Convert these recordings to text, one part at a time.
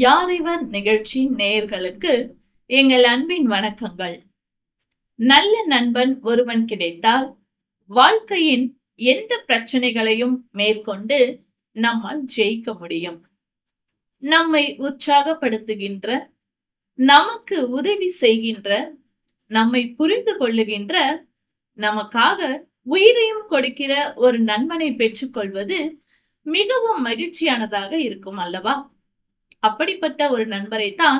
யார் இவர் நிகழ்ச்சி நேயர்களுக்கு எங்கள் அன்பின் வணக்கங்கள். நல்ல நண்பன் ஒருவன் கிடைத்தால் வாழ்க்கையின் எந்த பிரச்சனைகளையும் மேற்கொண்டு நம்மால் ஜெயிக்க முடியும். நம்மை உற்சாகப்படுத்துகின்ற, நமக்கு உதவி செய்கின்ற, நம்மை புரிந்து கொள்ளுகின்ற, நமக்காக உயிரையும் கொடுக்கிற ஒரு நண்பனை பெற்றுக்கொள்வது மிகவும் மகிழ்ச்சியானதாக இருக்கும் அல்லவா? அப்படிப்பட்ட ஒரு நண்பரைத்தான்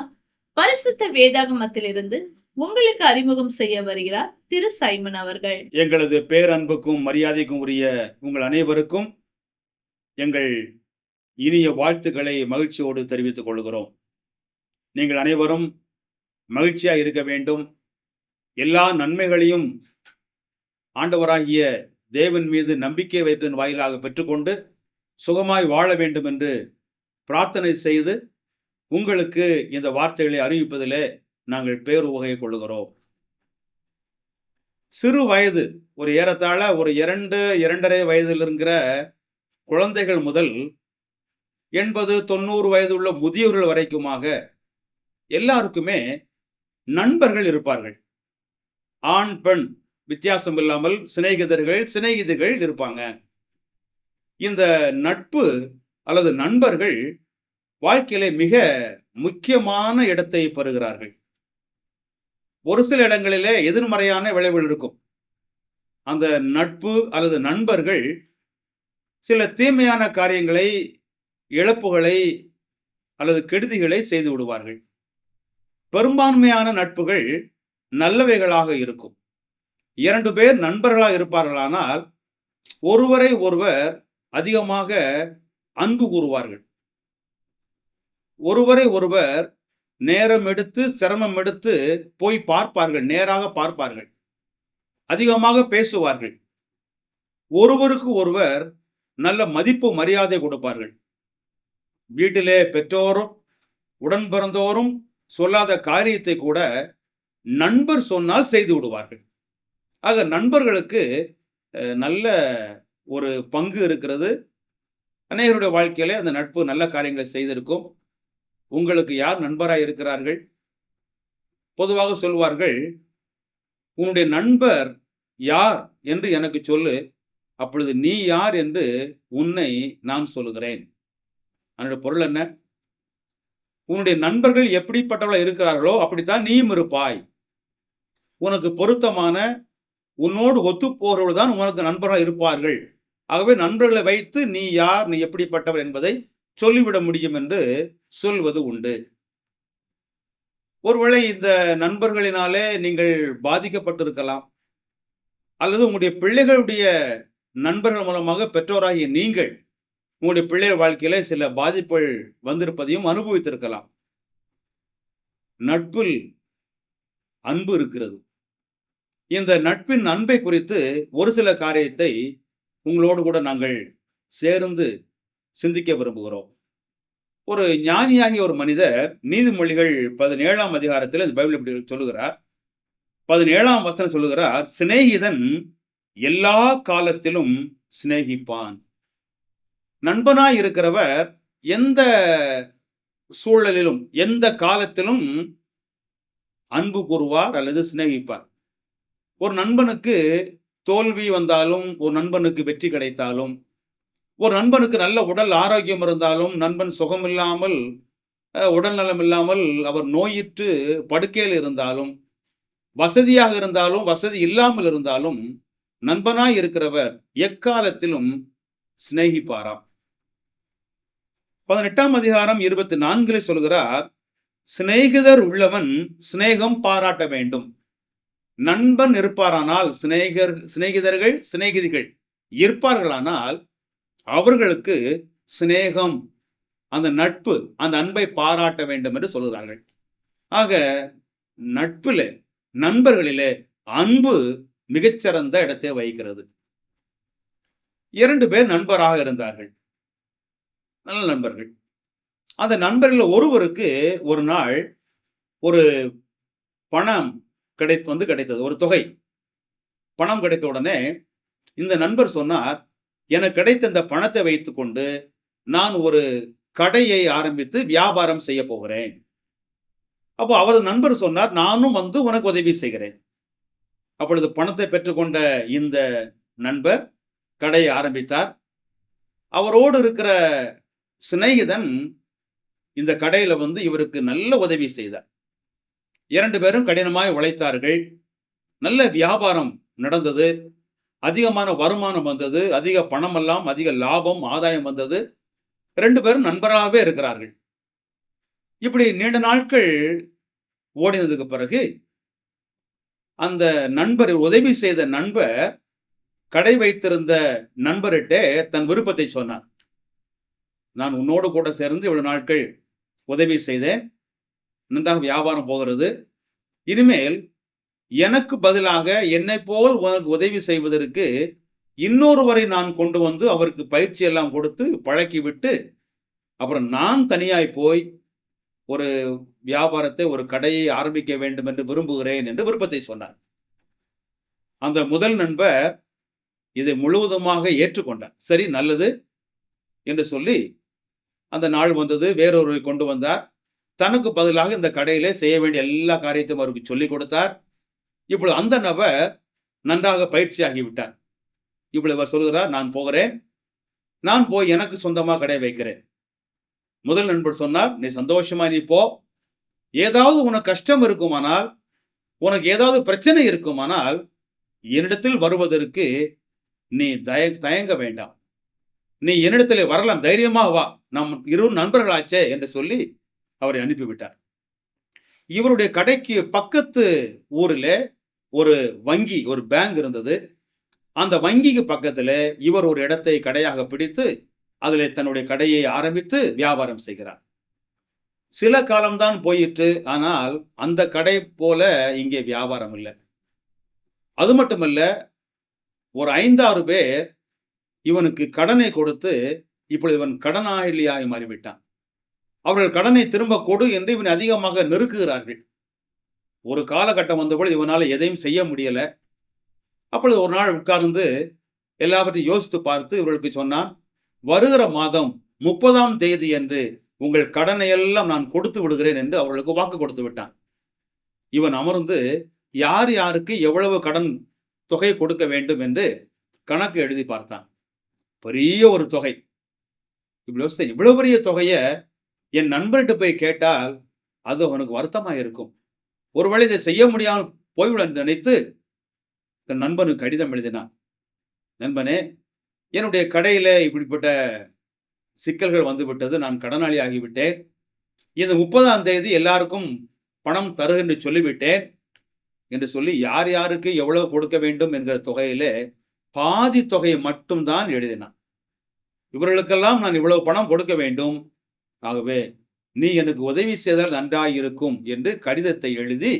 பரிசுத்த வேதாகமத்திலிருந்து உங்களுக்கு அறிமுகம் செய்ய வருகிறார் திரு சைமன் அவர்கள். எங்களது பேரன்புக்கும் மரியாதைக்கும் உரிய உங்கள் அனைவருக்கும் எங்கள் இனிய வாழ்த்துக்களை மகிழ்ச்சியோடு தெரிவித்துக் கொள்கிறோம். நீங்கள் அனைவரும் மகிழ்ச்சியாக இருக்க வேண்டும். எல்லா நன்மைகளையும் ஆண்டவராகிய தேவன் மீது நம்பிக்கை வைப்பதன் வாயிலாக பெற்றுக்கொண்டு சுகமாய் வாழ வேண்டும் என்று பிரார்த்தனை செய்து உங்களுக்கு இந்த வார்த்தைகளை அறிவிப்பதிலே நாங்கள் பேருவகை கொள்ளுகிறோம். சிறு வயது ஒரு ஏறத்தாழ ஒரு 2-2.5 வயதில் இருக்கிற குழந்தைகள் முதல் 80-90 வயது உள்ள முதியவர்கள் வரைக்குமாக எல்லாருக்குமே நண்பர்கள் இருப்பார்கள். ஆண் பெண் வித்தியாசம் இல்லாமல் சிநேகிதர்கள் இருப்பாங்க. இந்த நட்பு அல்லது நண்பர்கள் வாழ்க்கையிலே மிக முக்கியமான இடத்தை பெறுகிறார்கள். ஒரு சில இடங்களிலே எதிர்மறையான விளைவுகள் இருக்கும். அந்த நட்பு அல்லது நண்பர்கள் சில தீமையான காரியங்களை, இழப்புகளை அல்லது கெடுதிகளை செய்து விடுவார்கள். பெரும்பான்மையான நட்புகள் நல்லவைகளாக இருக்கும். 2 பேர் நண்பர்களாக இருப்பார்களானால் ஒருவரை ஒருவர் அதிகமாக அன்பு கூறுவார்கள். ஒருவரை ஒருவர் நேரம் எடுத்து சிரமம் எடுத்து போய் பார்ப்பார்கள், நேராக பார்ப்பார்கள், அதிகமாக பேசுவார்கள். ஒருவருக்கு ஒருவர் நல்ல மதிப்பு மரியாதை கொடுப்பார்கள். வீட்டிலே பெற்றோரும் உடன் பிறந்தோரும் சொல்லாத காரியத்தை கூட நண்பர் சொன்னால் செய்து விடுவார்கள். ஆக நண்பர்களுக்கு நல்ல ஒரு பங்கு இருக்கிறது. அநேகருடைய வாழ்க்கையிலே அந்த நட்பு நல்ல காரியங்களை செய்திருக்கும். உங்களுக்கு யார் நண்பராக இருக்கிறார்கள்? பொதுவாக சொல்வார்கள், உன்னுடைய நண்பர் யார் என்று எனக்கு சொல்லு, அப்பொழுது நீ யார் என்று உன்னை நான் சொல்லுகிறேன். அதனுடைய பொருள் என்ன? உன்னுடைய நண்பர்கள் எப்படிப்பட்டவர்களாக இருக்கிறார்களோ அப்படித்தான் நீயும் இருப்பாய். உனக்கு பொருத்தமான, உன்னோடு ஒத்துப்போறவர்கள் தான் உனக்கு நண்பர்களாக இருப்பார்கள். ஆகவே நண்பர்களை வைத்து நீ யார், நீ எப்படிப்பட்டவர் என்பதை சொல்லிவிட முடியும் என்று சொல்வது உண்டு. ஒருவேளை இந்த நண்பர்களினாலே நீங்கள் பாதிக்கப்பட்டிருக்கலாம், அல்லது உங்களுடைய பிள்ளைகளுடைய நண்பர்கள் மூலமாக பெற்றோராகிய நீங்கள் உங்களுடைய பிள்ளைகள் வாழ்க்கையில சில பாதிப்புகள் வந்திருப்பதையும் அனுபவித்திருக்கலாம். நட்பில் அன்பு இருக்கிறது. இந்த நட்பின் அன்பை குறித்து ஒரு சில காரியத்தை உங்களோடு கூட நாங்கள் சேர்ந்து சிந்திக்க விரும்புகிறோம். ஒரு ஞானியாகிய ஒரு மனிதர் நீதிமொழிகள் 17ஆம் அதிகாரத்தில் இந்த பைபிள் இப்படி சொல்லுகிறார். 17ஆம் வசனம் சொல்லுகிறார், சிநேகிதன் எல்லா காலத்திலும் சிநேகிப்பான். நண்பனாய் இருக்கிறவர் எந்த சூழலிலும் எந்த காலத்திலும் அன்பு கூறுவார் அல்லது சிநேகிப்பார். ஒரு நண்பனுக்கு தோல்வி வந்தாலும், ஒரு நண்பனுக்கு வெற்றி கிடைத்தாலும், ஒரு நண்பனுக்கு நல்ல உடல் ஆரோக்கியம் இருந்தாலும், நண்பன் சுகமில்லாமல் உடல் நலம் இல்லாமல் அவர் நோயிற்று படுக்கையில் இருந்தாலும், வசதியாக இருந்தாலும் வசதி இல்லாமல் இருந்தாலும், நண்பனாய் இருக்கிறவர் எக்காலத்திலும் சிநேகிப்பாராம். 18ஆம் அதிகாரம் 24 சொல்கிறார், சிநேகிதர் உள்ளவன் சிநேகம் பாராட்ட வேண்டும். நண்பன் இருப்பாரானால், சிநேகிதிகள் இருப்பார்களானால் அவர்களுக்கு சிநேகம், அந்த நட்பு, அந்த அன்பை பாராட்ட வேண்டும் என்று சொல்கிறார்கள். ஆக நட்பிலே, நண்பர்களிலே அன்பு மிகச்சிறந்த இடத்தை வகிக்கிறது. 2 பேர் நண்பராக இருந்தார்கள், நல்ல நண்பர்கள். அந்த நண்பர்கள் ஒருவருக்கு ஒரு நாள் ஒரு பணம் கிடைத்தது, ஒரு தொகை பணம் கிடைத்த உடனே இந்த நண்பர் சொன்னார், எனக்கு கிடைத்த இந்த பணத்தை வைத்துக்கொண்டு நான் ஒரு கடையை ஆரம்பித்து வியாபாரம் செய்ய போகிறேன். அப்போ அவரது நண்பர் சொன்னார், நானும் வந்து உனக்கு உதவி செய்கிறேன். அப்பொழுது பணத்தை பெற்றுக்கொண்ட இந்த நண்பர் கடையை ஆரம்பித்தார். அவரோடு இருக்கிற சிநேகிதன் இந்த கடையில வந்து இவருக்கு நல்ல உதவி செய்தார். 2 பேரும் கடினமாய் உழைத்தார்கள். நல்ல வியாபாரம் நடந்தது. அதிகமான வருமானம் வந்தது. அதிக பணமெல்லாம், அதிக லாபம், ஆதாயம் வந்தது. 2 பேரும் நண்பராகவே இருக்கிறார்கள். இப்படி நீண்ட நாட்கள் ஓடினதுக்கு பிறகு, அந்த நண்பர், உதவி செய்த நண்பர் கடை வைத்திருந்த நண்பர்கிட்ட தன் விருப்பத்தை சொன்னார். நான் உன்னோடு கூட சேர்ந்து இவ்வளவு நாட்கள் உதவி செய்தேன். நன்றாக வியாபாரம் போகிறது. இனிமேல் எனக்கு பதிலாக என்னைப் போல் உனக்கு உதவி செய்வதற்கு இன்னொருவரை நான் கொண்டு வந்து அவருக்கு பயிற்சி எல்லாம் கொடுத்து பழக்கிவிட்டு, அப்புறம் நான் தனியாய் போய் ஒரு வியாபாரத்தை, ஒரு கடையை ஆரம்பிக்க வேண்டும் என்று விரும்புகிறேன் என்று விருப்பத்தை சொன்னார். அந்த முதல் நண்பர் இதை முழுவதுமாக ஏற்றுக்கொண்டார். சரி, நல்லது என்று சொல்லி அந்த நாள் வந்தது. வேறொருவரை கொண்டு வந்தார். தனக்கு பதிலாக இந்த கடையிலே செய்ய வேண்டிய எல்லா காரியத்தையும் அவருக்கு சொல்லிக் கொடுத்தார். இப்பொழுது அந்த நபர் நன்றாக பயிற்சியாகி விட்டார். இப்பொழுது அவர் சொல்கிறார், நான் போகிறேன். நான் போய் எனக்கு சொந்தமாக கடை வைக்கிறேன். முதல் நண்பர் சொன்னார், நீ சந்தோஷமா நீ போ. ஏதாவது உனக்கு கஷ்டம் இருக்குமானால், உனக்கு ஏதாவது பிரச்சனை இருக்குமானால், என்னிடத்தில் வருவதற்கு நீ தயங்க வேண்டாம். நீ என்னிடத்தில் வரலாம், தைரியமா வா, நம் இரு நண்பர்களாச்சே என்று சொல்லி அவரை அனுப்பிவிட்டார். இவருடைய கடைக்கு பக்கத்து ஊரில் ஒரு வங்கி, ஒரு பேங்க் இருந்தது. அந்த வங்கிக்கு பக்கத்தில் இவர் ஒரு இடத்தை கடையாக பிடித்து அதில் தன்னுடைய கடையை ஆரம்பித்து வியாபாரம் செய்கிறார். சில காலம்தான் போயிற்று. ஆனால் அந்த கடை போல இங்கே வியாபாரம் இல்லை. அது மட்டுமல்ல, ஒரு 5-6 பேர் இவனுக்கு கடனை கொடுத்து இப்பொழுது இவன் கடனாளியாகி மாறிவிட்டான். அவர்கள் கடனை திரும்ப கொடு என்று இவனை அதிகமாக நெருக்குகிறார்கள். ஒரு காலகட்டம் வந்தபொழுது இவனால் எதையும் செய்ய முடியல. அப்பொழுது ஒரு நாள் உட்கார்ந்து எல்லாவற்றையும் யோசித்து பார்த்து இவர்களுக்கு சொன்னான், வருகிற மாதம் 30ஆம் தேதி என்று உங்கள் கடனை எல்லாம் நான் கொடுத்து விடுகிறேன் என்று அவர்களுக்கு வாக்கு கொடுத்து விட்டான். இவன் அமர்ந்து யார் யாருக்கு எவ்வளவு கடன் தொகை கொடுக்க வேண்டும் என்று கணக்கு எழுதி பார்த்தான். பெரிய ஒரு தொகை. இப்படி யோசித்தேன், இவ்வளவு பெரிய தொகையை என் நண்பர்கிட்ட போய் கேட்டால் அது அவனுக்கு வருத்தமாக இருக்கும். ஒருவேளை இதை செய்ய முடியாமல் போய்விட நினைத்து தன் நண்பனுக்கு கடிதம் எழுதினான். நண்பனே, என்னுடைய கடையில இப்படிப்பட்ட சிக்கல்கள் வந்துவிட்டது. நான் கடனாளி ஆகிவிட்டேன். இந்த 30ஆம் தேதி எல்லாருக்கும் பணம் தரு என்று சொல்லிவிட்டேன் என்று சொல்லி யார் யாருக்கு எவ்வளவு கொடுக்க வேண்டும் என்கிற தொகையிலே பாதி தொகையை மட்டும்தான் எழுதினான். இவர்களுக்கெல்லாம் நான் இவ்வளவு பணம் கொடுக்க வேண்டும். ஆகவே நீ எனக்கு உதவி செய்தால் நன்றாயிருக்கும் என்று கடிதத்தை எழுதி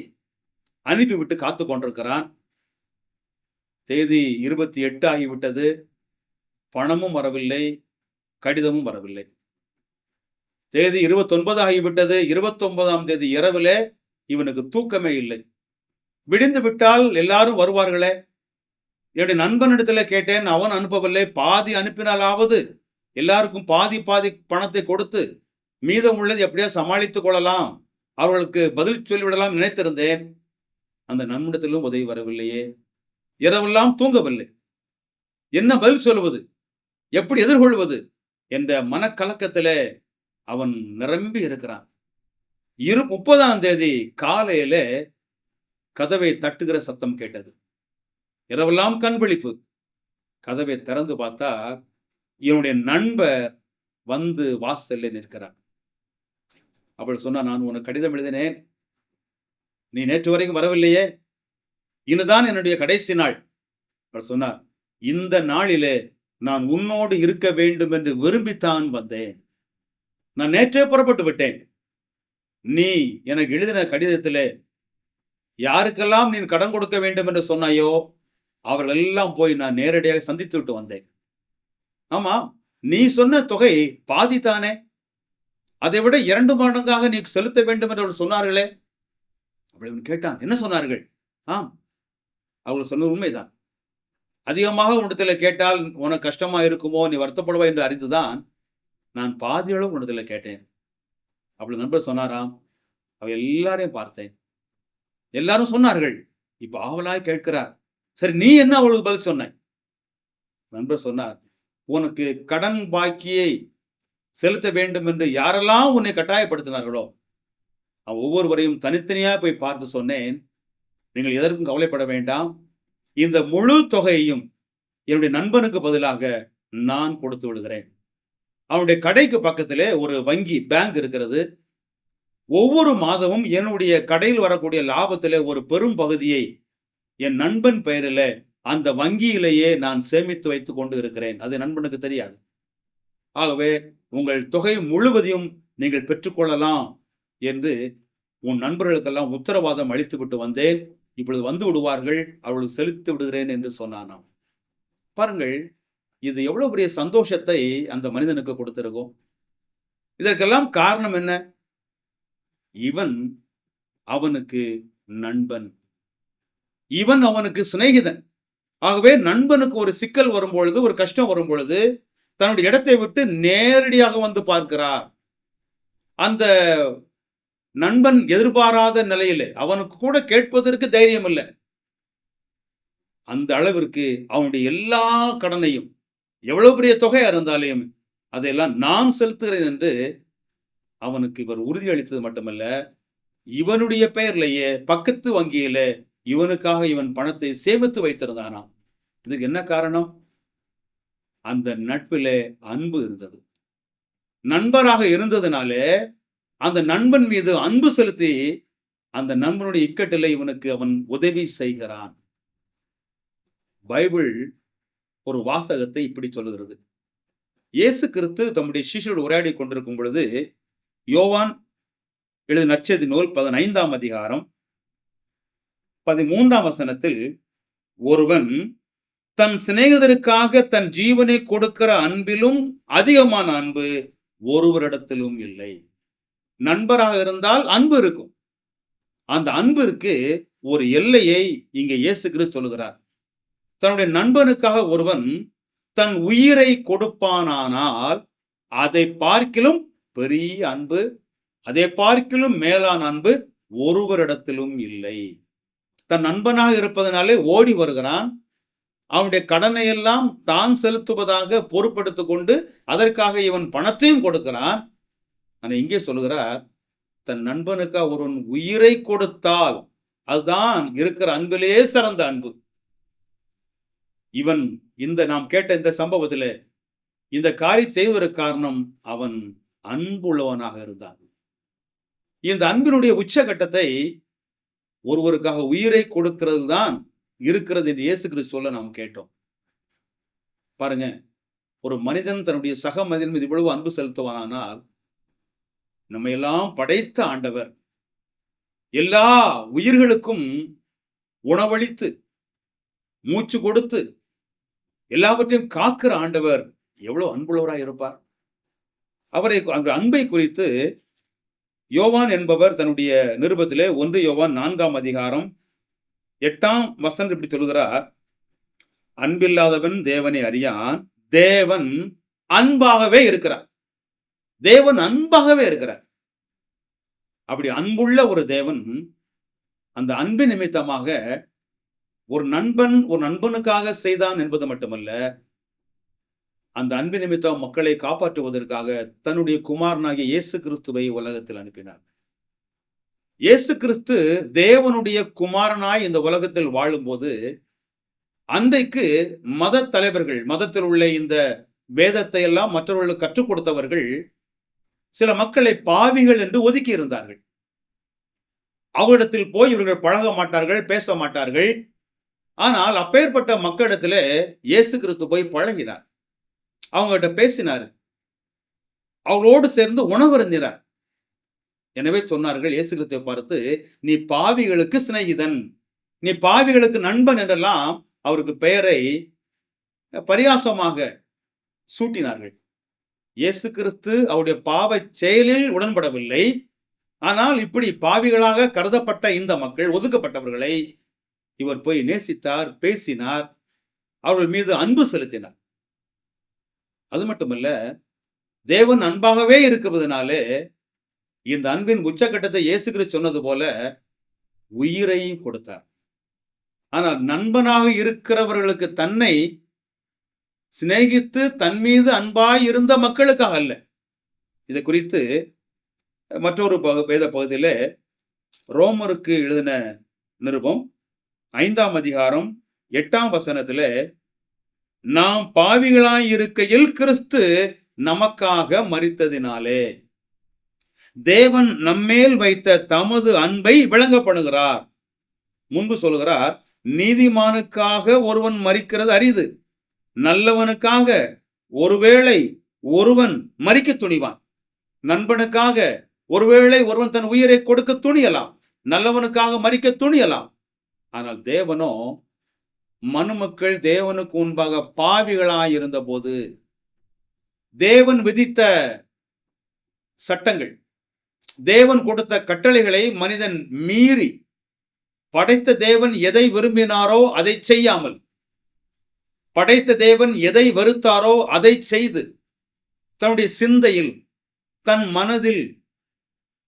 அனுப்பிவிட்டு காத்து கொண்டிருக்கிறான். தேதி 28 ஆகிவிட்டது. பணமும் வரவில்லை, கடிதமும் வரவில்லை. தேதி 29 ஆகிவிட்டது. 29ஆம் தேதி இரவிலே இவனுக்கு தூக்கமே இல்லை. விடிந்து விட்டால் எல்லாரும் வருவார்களே. என்னுடைய நண்பனிடத்துல கேட்டேன், அவன் அனுப்பவில்லை. பாதி அனுப்பினாலாவது எல்லாருக்கும் பாதி பாதி பணத்தை கொடுத்து மீதம் உள்ளது எப்படியா சமாளித்துக் கொள்ளலாம், அவர்களுக்கு பதில் சொல்லிவிடலாம் நினைத்திருந்தேன். அந்த நண்பனிடத்திலும் உதவி வரவில்லையே. இரவெல்லாம் தூங்கவில்லை. என்ன பதில் சொல்வது, எப்படி எதிர்கொள்வது என்ற மனக்கலக்கத்திலே அவன் நிரம்பி இருக்கிறான். 30ஆம் தேதி காலையில கதவை தட்டுகிற சத்தம் கேட்டது. இரவெல்லாம் கண் விழிப்பு. கதவை திறந்து பார்த்தா இவனுடைய நண்பர் வந்து வாசல்ல நிற்கிறார். அவள் சொன்னா, நான் உனக்கு கடிதம் எழுதினேன், நீ நேற்று வரைக்கும் வரவில்லையே, இதுதான் என்னுடைய கடைசி நாள். அவர் சொன்னார், இந்த நாளிலே நான் உன்னோடு இருக்க வேண்டும் என்று விரும்பித்தான் வந்தேன். நான் நேற்றே புறப்பட்டு விட்டேன். நீ எனக்கு எழுதின கடிதத்திலே யாருக்கெல்லாம் நீ கடன் கொடுக்க வேண்டும் என்று சொன்னாயோ அவர்கள் எல்லாம் போய் நான் நேரடியாக சந்தித்து விட்டு வந்தேன். ஆமா, நீ சொன்ன தொகை பாதித்தானே, அதை விட 2 மடங்காக நீ செலுத்த வேண்டும் என்று அவர்கள் சொன்னார்களே. அப்படி கேட்டான், என்ன சொன்னார்கள்? ஆம், அவர்கள் சொன்ன உண்மைதான். அதிகமாக உன்னிடத்தில் கேட்டால் உனக்கு கஷ்டமா இருக்குமோ, நீ வருத்தப்படுவா என்று அறிந்துதான் நான் பாதியளவு உன்னிடத்துல கேட்டேன். அப்படி நண்பர் சொன்னாராம், அவ எல்லாரையும் பார்த்தேன். எல்லாரும் சொன்னார்கள். இப்ப ஆவலாய் கேட்கிறார். சரி, நீ என்ன அவளுக்கு பதில் சொன்னாய்? நண்பர் சொன்னார், உனக்கு கடன் பாக்கியை செலுத்த வேண்டும் என்று யாரெல்லாம் உன்னை கட்டாயப்படுத்தினார்களோ, ஒவ்வொருவரையும் தனித்தனியா போய் பார்த்து சொன்னேன். நீங்கள் எதற்கும் கவலைப்பட வேண்டாம். இந்த முழு தொகையையும் என்னுடைய நண்பனுக்கு பதிலாக நான் கொடுத்து விடுகிறேன். அவனுடைய கடைக்கு பக்கத்திலே ஒரு வங்கி, பேங்க் இருக்கிறது. ஒவ்வொரு மாதமும் என்னுடைய கடையில் வரக்கூடிய லாபத்திலே ஒரு பெரும் பகுதியை என் நண்பன் பெயரிலே அந்த வங்கியிலேயே நான் சேமித்து வைத்துக் கொண்டு இருக்கிறேன். அது நண்பனுக்கு தெரியாது. ஆகவே உங்கள் தொகை முழுவதையும் நீங்கள் பெற்றுக்கொள்ளலாம் என்று உன் நண்பர்களுக்கெல்லாம் உத்தரவாதம் அளித்துவிட்டு வந்தேன். இப்பொழுது வந்து விடுவார்கள், அவர்களுக்கு செலுத்தி விடுகிறேன் என்று சொன்னானாம். பாருங்கள், இது எவ்வளவு பெரிய சந்தோஷத்தை அந்த மனிதனுக்கு கொடுத்திருக்கும். இதற்கெல்லாம் காரணம் என்ன? இவன் அவனுக்கு நண்பன், இவன் அவனுக்கு சிநேகிதன். ஆகவே நண்பனுக்கு ஒரு சிக்கல் வரும் பொழுது, ஒரு கஷ்டம் வரும் பொழுது தன்னுடைய இடத்தை விட்டு நேரடியாக வந்து பார்க்கிறார். அந்த நண்பன் எதிர்பாராத நிலையிலே அவனுக்கு கூட கேட்பதற்கு தைரியம் இல்லை. அந்த அளவிற்கு அவனுடைய எல்லா கடனையும், எவ்வளவு பெரிய தொகையா இருந்தாலும் அதையெல்லாம் நான் செலுத்துகிறேன் என்று அவனுக்கு இவர் உறுதியளித்தது மட்டுமல்ல, இவனுடைய பெயர்லேயே பக்கத்து வங்கியில இவனுக்காக இவன் பணத்தை சேமித்து வைத்திருந்தானாம். இதுக்கு என்ன காரணம்? அந்த நட்பிலே அன்பு இருந்தது. நண்பராக இருந்ததுனாலே அந்த நண்பன் மீது அன்பு செலுத்தி அந்த நண்பனுடைய இக்கட்டிலே இவனுக்கு அவன் உதவி செய்கிறான். பைபிள் ஒரு வாசகத்தை இப்படி சொல்லுகிறது. இயேசு கிறிஸ்து தம்முடைய சீஷரோடு உரையாடி கொண்டிருக்கும் பொழுது, யோவான் எழுதின நற்செய்தி நூல் 15ஆம் அதிகாரம் 13ஆம் வசனத்தில், ஒருவன் தன் சிநேகிதருக்காக தன் ஜீவனை கொடுக்கிற அன்பிலும் அதிகமான அன்பு ஒருவரிடத்திலும் இல்லை. நண்பராக இருந்தால் அன்பு இருக்கும். அந்த அன்பிற்கு ஒரு எல்லையை இங்கே இயேசு கிறிஸ்து சொல்லுகிறார். தன்னுடைய நண்பனுக்காக ஒருவன் தன் உயிரை கொடுப்பானானால் அதை பார்க்கிலும் பெரிய அன்பு, அதை பார்க்கிலும் மேலான அன்பு ஒருவரிடத்திலும் இல்லை. தன் நண்பனாக இருப்பதனாலே ஓடி வருகிறான். அவனுடைய கடனை எல்லாம் தான் செலுத்துவதாக பொறுப்பெடுத்துக் கொண்டு அதற்காக இவன் பணத்தையும் கொடுக்கிறான். ஆனா இங்கே சொல்லுகிறார், தன் நண்பனுக்காக ஒருவன் உயிரை கொடுத்தால் அதுதான் இருக்கிற அன்பிலே சிறந்த அன்பு. இவன் நாம் கேட்ட இந்த சம்பவத்தில் இந்த காரியம் செய்வதற்கு காரணம் அவன் அன்புள்ளவனாக இருந்தான். இந்த அன்பினுடைய உச்சகட்டத்தை ஒருவருக்காக உயிரை கொடுக்கிறது தான் இருக்கிறது என்று இயேசு கிறிஸ்து சொல்ல நாம் கேட்டோம். பாருங்க, ஒரு மனிதன் தன்னுடைய சக மனிதன் மீது இவ்வளவு அன்பு செலுத்துவானால், நம்ம எல்லாம் படைத்த ஆண்டவர், எல்லா உயிர்களுக்கும் உணவளித்து மூச்சு கொடுத்து எல்லாவற்றையும் காக்கிற ஆண்டவர் எவ்வளவு அன்புள்ளவராக இருப்பார். அன்பை குறித்து யோவான் என்பவர் தன்னுடைய நிருபத்திலே 1 யோவான் 4ஆம் அதிகாரம் 8ஆம் வசனம் இப்படி சொல்கிறார், அன்பில்லாதவன் தேவனை அறியான், தேவன் அன்பாகவே இருக்கிறார். தேவன் அன்பாகவே இருக்கிறார். அப்படி அன்புள்ள ஒரு தேவன் அந்த அன்பு நிமித்தமாக ஒரு நண்பன் ஒரு நண்பனுக்காக செய்தான் என்பது மட்டுமல்ல, அந்த அன்பு நிமித்தம் மக்களை காப்பாற்றுவதற்காக தன்னுடைய குமாரனாகிய இயேசு கிறிஸ்துவை உலகத்தில் அனுப்பினார். இயேசு கிறிஸ்து தேவனுடைய குமாரனாய் இந்த உலகத்தில் வாழும்போது, அன்றைக்கு மத தலைவர்கள், மதத்தில் உள்ள இந்த வேதத்தை எல்லாம் மற்றவர்களுக்கு கற்றுக் கொடுத்தவர்கள் சில மக்களை பாவிகள் என்று ஒதுக்கி இருந்தார்கள். அவரிடத்தில் போய் இவர்கள் பழக மாட்டார்கள், பேச மாட்டார்கள். ஆனால் அப்பேற்பட்ட மக்களிடத்திலே இயேசு கிறிஸ்து போய் பழகினார், அவங்ககிட்ட பேசினார், அவங்களோடு சேர்ந்து உணவருந்தினார். எனவே சொன்னார்கள் இயேசு கிறிஸ்துவை பார்த்து, நீ பாவிகளுக்கு சிநேகிதன், நீ பாவிகளுக்கு நண்பன் என்றெல்லாம் அவருக்கு பெயரை பரியாசமாக சூட்டினார்கள். இயேசு கிறிஸ்து அவருடைய பாவ செயலில் உடன்படவில்லை. ஆனால் இப்படி பாவிகளாக கருதப்பட்ட இந்த மக்கள், ஒதுக்கப்பட்டவர்களை இவர் போய் நேசித்தார், பேசினார், அவர்கள் மீது அன்பு செலுத்தினார். அது மட்டுமல்ல, தேவன் அன்பாகவே இருக்கிறதுனாலே இந்த அன்பின் உச்சக்கட்டத்தை இயேசு கிறிஸ்து சொன்னது போல உயிரையும் கொடுத்தார். ஆனால் நண்பனாக இருக்கிறவர்களுக்கு தன்னை சிநேகித்து தன் மீது அன்பாய் இருந்த மக்களுக்காக அல்ல. இது குறித்து மற்றொரு வேத பகுதியிலே ரோமருக்கு எழுதின நிருபம் 5ஆம் அதிகாரம் 8ஆம் வசனத்திலே, நாம் பாவிகளாய் இருக்கையில் கிறிஸ்து நமக்காக மரித்ததினாலே தேவன் நம்மேல் வைத்த தமது அன்பை விளங்கப்படுகிறார். முன்பு சொல்கிறார், நீதிமானுக்காக ஒருவன் மரிக்கிறது அரிது, நல்லவனுக்காக ஒருவேளை ஒருவன் மரிக்க துணிவான். நண்பனுக்காக ஒருவேளை ஒருவன் தன் உயிரை கொடுக்க துணியலாம், நல்லவனுக்காக மரிக்க துணியலாம். ஆனால் தேவனோ மனுமக்கள் தேவனுக்கு முன்பாக பாவிகளாயிருந்த போது தேவன் விதித்த சட்டங்கள், தேவன் கொடுத்த கட்டளைகளை மனிதன் மீறி படைத்த தேவன் எதை விரும்பினாரோ அதை செய்யாமல், படைத்த தேவன் எதை வெறுத்தாரோ அதை செய்து, தன்னுடைய சிந்தையில் தன் மனதில்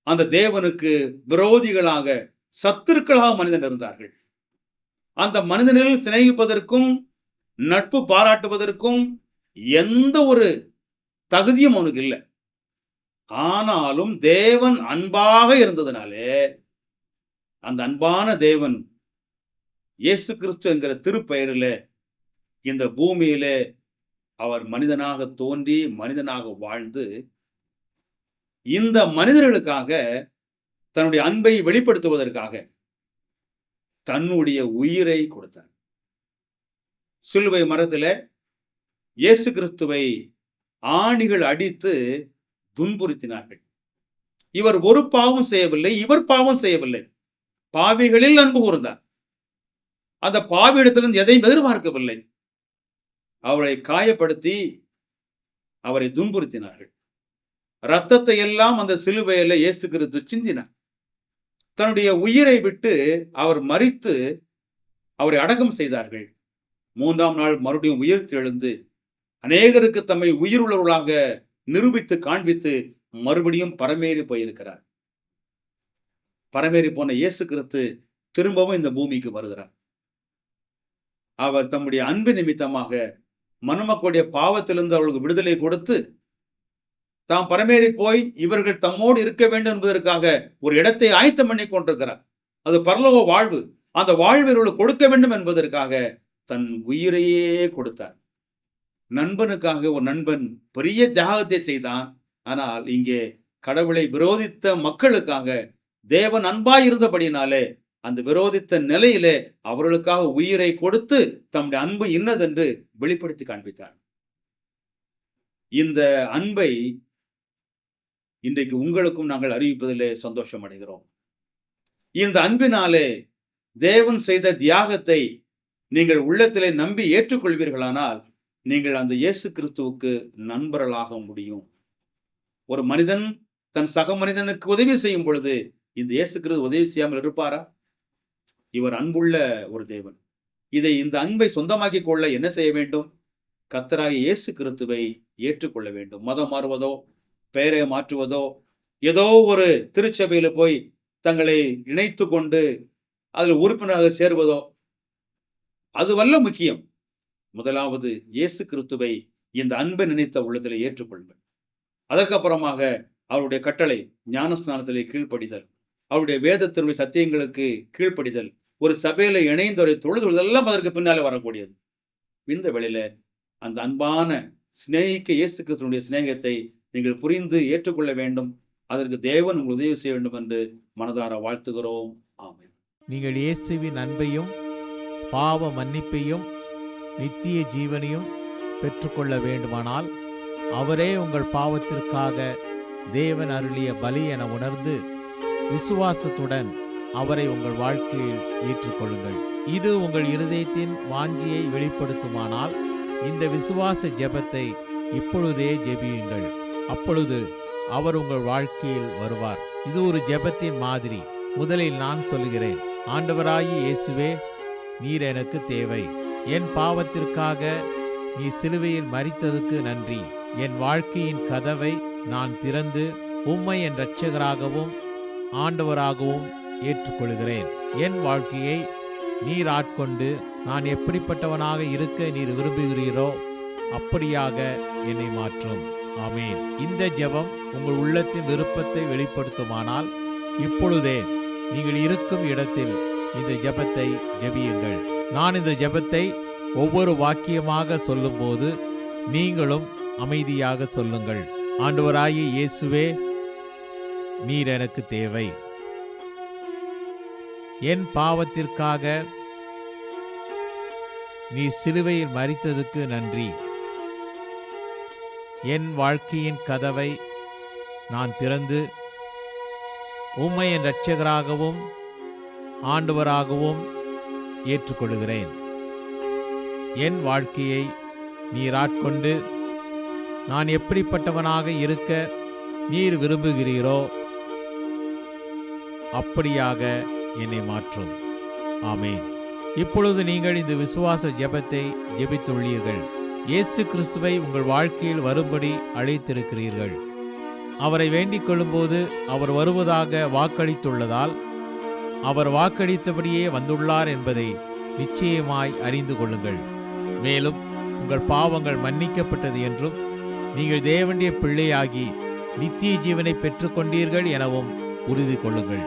அந்த தேவனுக்கு விரோதிகளாக சத்துருக்களாக மனிதன் இருந்தார்கள். அந்த மனிதனில் சிநேகிப்பதற்கும் நட்பு பாராட்டுவதற்கும் எந்த ஒரு தகுதியும் அவனுக்கு இல்லை. ஆனாலும் தேவன் அன்பாக இருந்ததுனாலே அந்த அன்பான தேவன் இயேசு கிறிஸ்து என்கிற திருப்பெயரிலே இந்த பூமியிலே அவர் மனிதனாக தோன்றி மனிதனாக வாழ்ந்து இந்த மனிதர்களுக்காக தன்னுடைய அன்பை வெளிப்படுத்துவதற்காக தன்னுடைய உயிரை கொடுத்தார். சிலுவை மரத்தில் இயேசு கிறிஸ்துவை ஆணிகள் அடித்து துன்புறுத்தினார்கள். இவர் ஒரு பாவம் செய்யவில்லை, இவர் பாவம் செய்யவில்லை, பாவிகளில் அன்பு கூர்ந்தார். அந்த பாவியிடத்திலிருந்து எதையும் எதிர்பார்க்கவில்லை. அவரை காயப்படுத்தி அவரை துன்புறுத்தினார்கள். இரத்தத்தை எல்லாம் அந்த சிலுவையில இயேசு கிறிஸ்து சிந்தினார். தன்னுடைய உயிரை விட்டு அவர் மரித்து அவரை அடக்கம் செய்தார்கள். 3ஆம் நாள் மறுபடியும் உயிர்த்து எழுந்து அநேகருக்கு தம்மை உயிர் உள்ளவர்களாக நிரூபித்து காண்பித்து மறுபடியும் பரமேறி போயிருக்கிறார். பரமேறி போன இயேசு கிறிஸ்து திரும்பவும் இந்த பூமிக்கு வருகிறார். அவர் தம்முடைய அன்பு நிமித்தமாக மனுமக்களுடைய பாவத்திலிருந்து அவர்களுக்கு விடுதலை கொடுத்து தாம் பரமேறி போய் இவர்கள் தம்மோடு இருக்க வேண்டும் என்பதற்காக ஒரு இடத்தை ஆயத்தம் பண்ணி கொண்டிருக்கிறார். அது பரலோக வாழ்வு. அந்த வாழ்விற்கு கொடுக்க வேண்டும் என்பதற்காக தன் உயிரையே கொடுத்தார். நண்பனுக்காக ஒரு நண்பன் பெரிய தியாகத்தை செய்தான். ஆனால் இங்கே கடவுளை விரோதித்த மக்களுக்காக தேவன் அன்பாய் இருந்தபடினாலே அந்த விரோதித்த நிலையிலே அவர்களுக்காக உயிரை கொடுத்து தம்முடைய அன்பு இன்னதென்று வெளிப்படுத்தி காண்பித்தார். இந்த அன்பை இன்றைக்கு உங்களுக்கும் நாங்கள் அறிவிப்பதிலே சந்தோஷம் அடைகிறோம். இந்த அன்பினாலே தேவன் செய்த தியாகத்தை நீங்கள் உள்ளத்திலே நம்பி ஏற்றுக்கொள்வீர்களானால் நீங்கள் அந்த இயேசு கிறிஸ்துவுக்கு நண்பர்களாக முடியும். ஒரு மனிதன் தன் சக மனிதனுக்கு உதவி செய்யும் பொழுது இந்த இயேசு கிறிஸ்து உதவி செய்யாமல் இருப்பாரா? இவர் அன்புள்ள ஒரு தேவன். இந்த அன்பை சொந்தமாக்கி கொள்ள என்ன செய்ய வேண்டும்? கர்த்தராகிய இயேசு கிறிஸ்துவை ஏற்றுக்கொள்ள வேண்டும். மதம் மாறுவதோ, பெயரை மாற்றுவதோ, ஏதோ ஒரு திருச்சபையில போய் தங்களை இணைத்து கொண்டு அதில் உறுப்பினராக சேருவதோ அதுவல்ல முக்கியம். முதலாவது இயேசு கிறிஸ்துவை இந்த அன்பை நினைத்த உள்ளத்திலே ஏற்றுக்கொள்வது. அதற்கப்புறமாக அவருடைய கட்டளை ஞானஸ்நானத்திலே கீழ்ப்படிதல், அவருடைய வேதத்தினுடைய சத்தியங்களுக்கு கீழ்ப்படிதல், ஒரு சபையில இணைந்தவரை தொழுதெல்லாம் அதற்கு பின்னாலே வரக்கூடியது. இந்த வேளையில அந்த அன்பான சிநேகிக்க இயேசு கிறிஸ்துவினுடைய சிநேகத்தை நீங்கள் புரிந்து ஏற்றுக்கொள்ள வேண்டும். அதற்கு தேவன் உங்களுக்கு உதவி செய்ய வேண்டும் என்று மனதார வாழ்த்துகிறோம். ஆமென். நீங்கள் இயேசுவின் அன்பையும் பாவ மன்னிப்பையும் நித்திய ஜீவனையும் பெற்றுக்கொள்ள வேண்டுமானால் அவரே உங்கள் பாவத்திற்காக தேவன் அருளிய பலி என உணர்ந்து விசுவாசத்துடன் அவரை உங்கள் வாழ்க்கையில் ஏற்றுக்கொள்ளுங்கள். இது உங்கள் இருதயத்தின் வாஞ்சியை வெளிப்படுத்துமானால் இந்த விசுவாச ஜெபத்தை இப்பொழுதே ஜெபியுங்கள். அப்பொழுது அவர் உங்கள் வாழ்க்கையில் வருவார். இது ஒரு ஜெபத்தின் மாதிரி. முதலில் நான் சொல்கிறேன். ஆண்டவராகிய இயேசுவே, நீர் எனக்கு தேவை. என் பாவத்திற்காக நீ சிலுவையில் மரித்ததுக்கு நன்றி. என் வாழ்க்கையின் கதவை நான் திறந்து உம்மை என் இரட்சகராகவும் ஆண்டவராகவும் ஏற்றுக்கொள்கிறேன். என் வாழ்க்கையை நீர் ஆட்கொண்டு நான் எப்படிப்பட்டவனாக இருக்க நீர் விரும்புகிறீரோ அப்படியாக என்னை மாற்றும். ஆமேன். இந்த ஜெபம் உங்கள் உள்ளத்தின் விருப்பத்தை வெளிப்படுத்துமானால் இப்பொழுதே நீங்கள் இருக்கும் இடத்தில் இந்த ஜெபத்தை ஜெபியுங்கள். நான் இந்த ஜெபத்தை ஒவ்வொரு வாக்கியமாக சொல்லும்போது நீங்களும் அமைதியாக சொல்லுங்கள். ஆண்டவராகிய இயேசுவே, நீர் எனக்கு தேவை. என் பாவத்திற்காக நீ சிலுவையில் மரித்ததுக்கு நன்றி. என் வாழ்க்கையின் கதவை நான் திறந்து உம்மை என் இரட்சகராகவும் ஆண்டவராகவும் ஏற்றுக்கொள்கிறேன். என் வாழ்க்கையை நீர் ஆட்கொண்டு நான் எப்படிப்பட்டவனாக இருக்க நீர் விரும்புகிறீரோ அப்படியாக என்னை மாற்றும். ஆமேன். இப்பொழுது நீங்கள் இந்த விசுவாச ஜெபத்தை ஜெபித்துள்ளீர்கள். இயேசு கிறிஸ்துவை உங்கள் வாழ்க்கையில் வரும்படி அழைத்திருக்கிறீர்கள். அவரை வேண்டிக் கொள்ளும்போது அவர் வருவதாக வாக்களித்துள்ளதால் அவர் வாக்களித்தபடியே வந்துள்ளார் என்பதை நிச்சயமாய் அறிந்து கொள்ளுங்கள். மேலும் உங்கள் பாவங்கள் மன்னிக்கப்பட்டது என்றும் நீங்கள் தேவனுடைய பிள்ளையாகி நித்திய ஜீவனை பெற்றுக்கொண்டீர்கள் எனவும் உறுதி கொள்ளுங்கள்.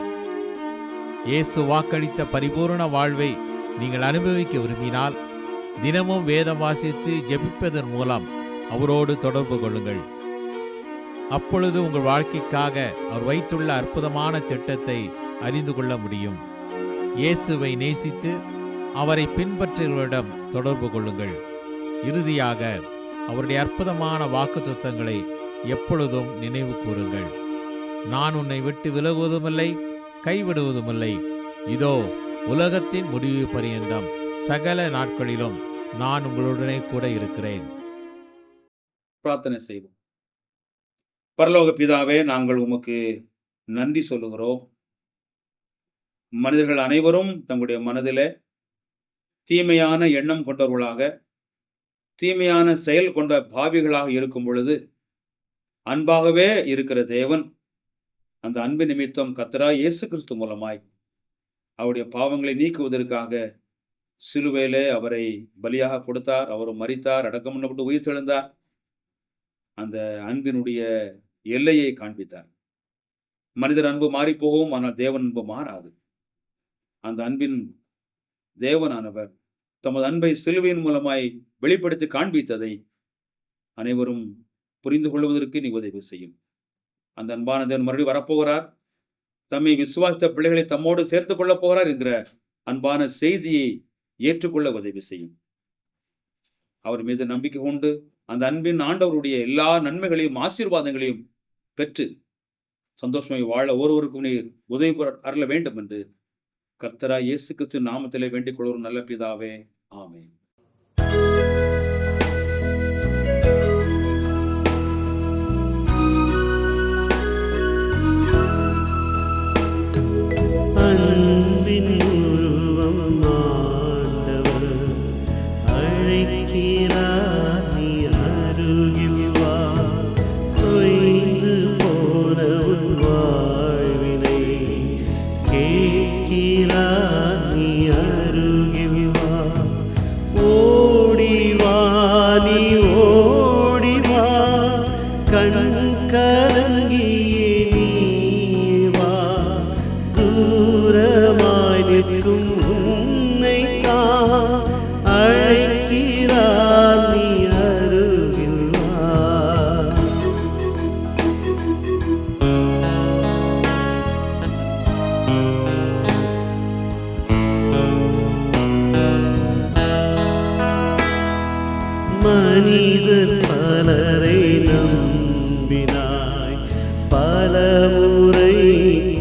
இயேசு வாக்களித்த பரிபூரண வாழ்வை நீங்கள் அனுபவிக்க விரும்பினால் தினமும் வேதம் வாசித்து ஜெபிப்பதன் மூலம் அவரோடு தொடர்பு கொள்ளுங்கள். அப்பொழுது உங்கள் வாழ்க்கைக்காக அவர் வைத்துள்ள அற்புதமான திட்டத்தை அறிந்து கொள்ள முடியும். இயேசுவை நேசித்து அவரை பின்பற்றுகிறவரிடம் தொடர்பு கொள்ளுங்கள். இறுதியாக அவருடைய அற்புதமான வாக்குத்தத்தங்களை எப்பொழுதும் நினைவு கூறுங்கள். நான் உன்னை விட்டு விலகுவதுமில்லை, கைவிடுவதுமில்லை. இதோ உலகத்தின் முடிவு பரியந்தம் சகல நாட்களிலும் நான் உங்களுடனே கூட இருக்கிறேன். பிரார்த்தனை செய்வோம். பரலோக பிதாவே, நாங்கள் உமக்கு நன்றி சொல்லுகிறோம். மனிதர்கள் அனைவரும் தங்களுடைய மனதிலே தீமையான எண்ணம் கொண்டவர்களாக, தீமையான செயல் கொண்ட பாவிகளாக இருக்கும் பொழுது அன்பாகவே இருக்கிற தேவன் அந்த அன்பு நிமித்தம் கர்த்தராகிய இயேசு கிறிஸ்து மூலமாய் அவருடைய பாவங்களை நீக்குவதற்காக சிலுவையிலே அவரை பலியாக கொடுத்தார். அவர் மரித்தார், அடக்கம் பண்ணப்பட்டு உயிர் தெழுந்தார். அந்த அன்பினுடைய எல்லையை காண்பித்தார். மனிதர் அன்பு மாறி போகும், ஆனால் தேவன் அன்பு மாறாது. அந்த அன்பின் தேவனானவர் தமது அன்பை சிலுவையின் மூலமாய் வெளிப்படுத்தி காண்பித்ததை அனைவரும் புரிந்து கொள்வதற்கு நீ உதவி செய்யும். அந்த அன்பான தேவன் மறுபடியும் வரப்போகிறார். தம்மை விசுவாசித்த பிள்ளைகளை தம்மோடு சேர்த்துக் கொள்ளப் போகிறார் என்கிற அன்பான செய்தியை ஏற்றுக்கொள்ள உதவி செய்யும். அவர் மீது நம்பிக்கை கொண்டு அந்த அன்பின் ஆண்டவருடைய எல்லா நன்மைகளையும் ஆசீர்வாதங்களையும் பெற்று சந்தோஷமாய் வாழ ஒருவருக்கும் நீர் உதவி அருள வேண்டும் என்று கர்த்தராகிய இயேசு கிறிஸ்து நாமத்திலே வேண்டிக் கொள்வோம் நல்ல பிதாவே. ஆமென். அன்பின் உருவம் ஆண்டவர் அழைக்கிறார், நீ அருகில் வா. தொய்ந்து போன உன் வாழ்வினை கேட்கிறார், நீ அருகில் வா. ஓடி வா, நீ ஓடி வா, கண் கலங்கியே நீ வா. தூரமாய் நிற்கும் உன்னை தான் அழைக்கிறார், நீ அருகில் வா. மனிதர் பலரை நம்பினாய், பல முறை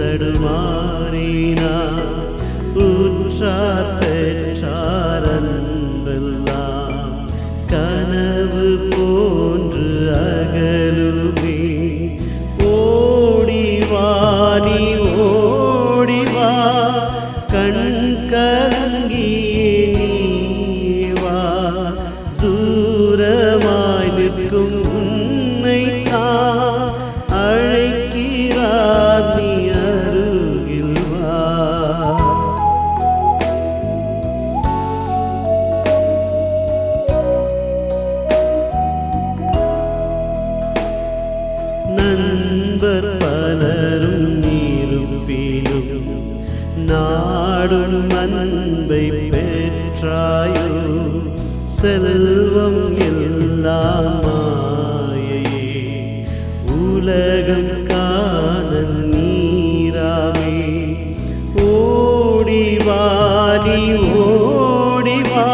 தடுமாறினாய். உற்றார் பெற்றார் அன்பெல்லாம் கனவு போன்று அகலுமே. ஓடி வா, நீ ஓடி வா, கண் கலங்கியே நீ வா. தூரமாய் நிற்கும் நண்பர் பலரும் இருப்பினும் நாடும் அன்பை பெற்றாயோ. செல்வம் எல்லாம் மாயையே, உலகம் காணல் நீராமே. ஓடிவா நீ ஓடிவா,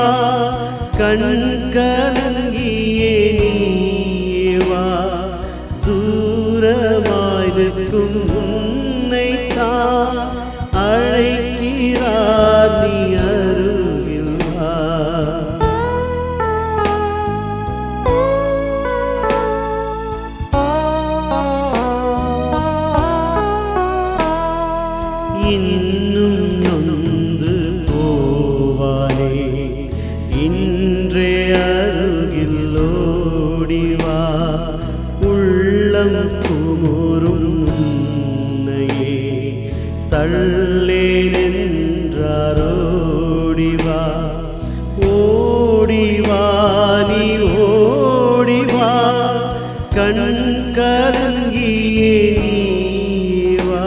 கண் கலங்கியே நீயே வா. தூரமாய் நிற்கும் உன்னைத்தான் அழைக்கிறார், நீ அருகில் வா. இன்னும் நொந்து போவானே, இன்றே அருகில் ஓடிவா. உள்ளம் குமுறும் உன்னையே தள்ளேன் என்றார், ஓடிவா. ஓடிவா நீ ஓடிவா, கண் கலங்கியே நீ வா.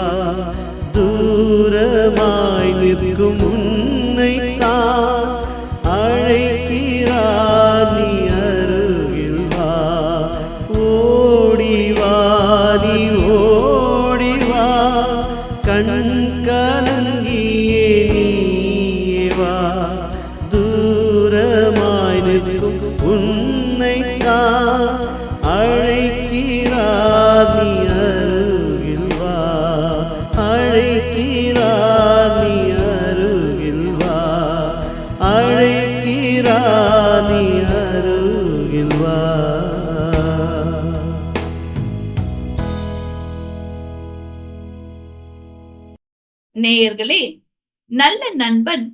தூரமாய் நிற்கும் உன்னைத்தான் அழைக்கிறார், நீ அருகில் வா. ஓடிவா நீ ஓடிவா, கண் கலங்கியே நீ வா. தூரமாய் நிற்கும் உன்னைத்தான் அழைக்கிறார், நீ அருகில் வா. அழைக்கிறார், நீ அருகில் வா. அழைக்கிறார், நீ அருகில் வா. நேயர்களே, நல்ல நண்பன்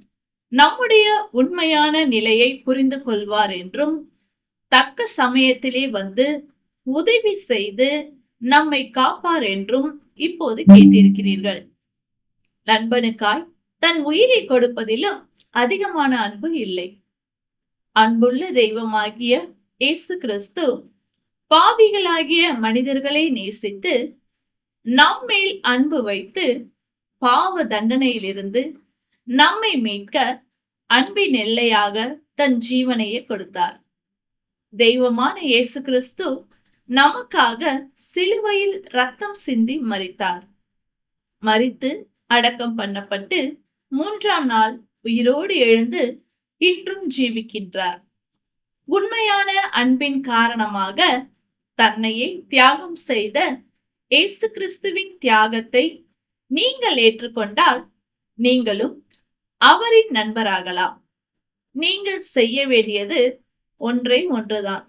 நம்முடைய உண்மையான நிலையை புரிந்து கொள்வார் என்றும் தக்க சமயத்திலே வந்து உதவி செய்து நம்மை காப்பார் என்றும் இப்போது கேட்டிருக்கிறீர்கள். நண்பனுக்காய் தன் உயிரை கொடுப்பதிலும் அதிகமான அன்பு இல்லை. அன்புள்ள தெய்வமாகிய இயேசு கிறிஸ்து பாவிகளாகிய மனிதர்களை நேசித்து நம்மேல் அன்பு வைத்து பாவ தண்டனையிலிருந்து நம்மை மீட்க அன்பின் எல்லையாக தன் ஜீவனையே கொடுத்தார். தெய்வமான இயேசு கிறிஸ்து நமக்காக சிலுவையில் ரத்தம் சிந்தி மரித்தார். மரித்து அடக்கம் பண்ணப்பட்டு 3ஆம் நாள் உயிரோடு எழுந்து இன்றும் ஜீவிக்கின்றார். உண்மையான அன்பின் காரணமாக தன்னையே தியாகம் செய்த இயேசு கிறிஸ்துவின் தியாகத்தை நீங்கள் ஏற்றுக்கொண்டால் நீங்களும் அவரின் நண்பராகலாம். நீங்கள் செய்ய வேண்டியது ஒன்றே ஒன்றுதான்.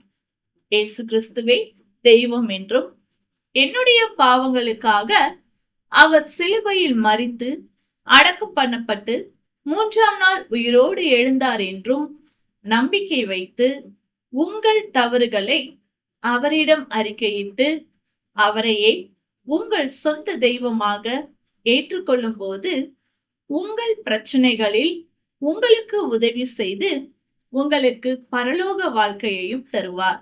இயேசு கிறிஸ்துவே தெய்வம் என்றும் என்னுடைய பாவங்களுக்காக அவர் சிலுவையில் மரித்து அடக்கம் பண்ணப்பட்டு 3ஆம் நாள் உயிரோடு எழுந்தார் என்றும் நம்பிக்கை வைத்து உங்கள் தவறுகளை அவரிடம் அறிக்கையிட்டு அவரையே உங்கள் சொந்த தெய்வமாக ஏற்றுக்கொள்ளும் போது உங்கள் பிரச்சனைகளில் உங்களுக்கு உதவி செய்து உங்களுக்கு பரலோக வாழ்க்கையையும் தருவார்.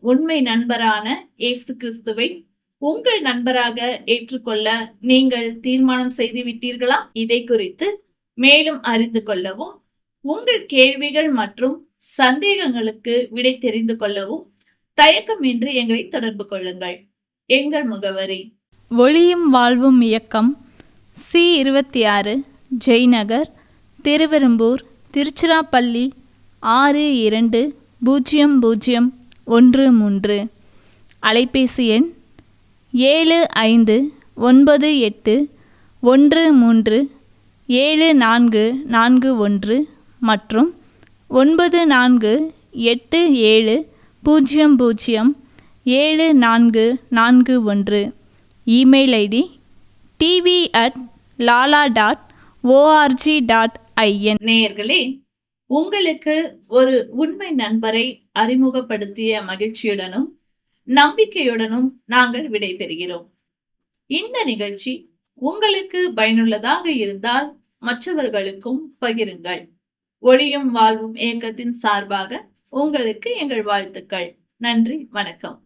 உண்மை நண்பரான இயேசு கிறிஸ்துவை உங்கள் நண்பராக ஏற்றுக்கொள்ள நீங்கள் தீர்மானம் செய்து விட்டீர்களா? இதை குறித்து மேலும் அறிந்து கொள்ளவும் உங்கள் கேள்விகள் மற்றும் சந்தேகங்களுக்கு விடை தெரிந்து கொள்ளவும் தயக்கமின்றி எங்களை தொடர்பு கொள்ளுங்கள். எங்கள் முகவரி: ஒளியும் வாழ்வும் இயக்கம், C26, ஜெய்நகர், திருவெரும்பூர், திருச்சிராப்பள்ளி 620013. அலைபேசி எண் 7598137441 மற்றும் 9487007441. Email ID tv@lala.org.in. நேயர்களே, உங்களுக்கு ஒரு உண்மை நண்பரை அறிமுகப்படுத்திய மகிழ்ச்சியுடனும் நம்பிக்கையுடனும் நாங்கள் விடைபெறுகிறோம். இந்த நிகழ்ச்சி உங்களுக்கு பயனுள்ளதாக இருந்தால் மற்றவர்களுக்கும் பகிருங்கள். ஒளியும் வாழ்வும் இயக்கத்தின் சார்பாக உங்களுக்கு எங்கள் வாழ்த்துக்கள். நன்றி, வணக்கம்.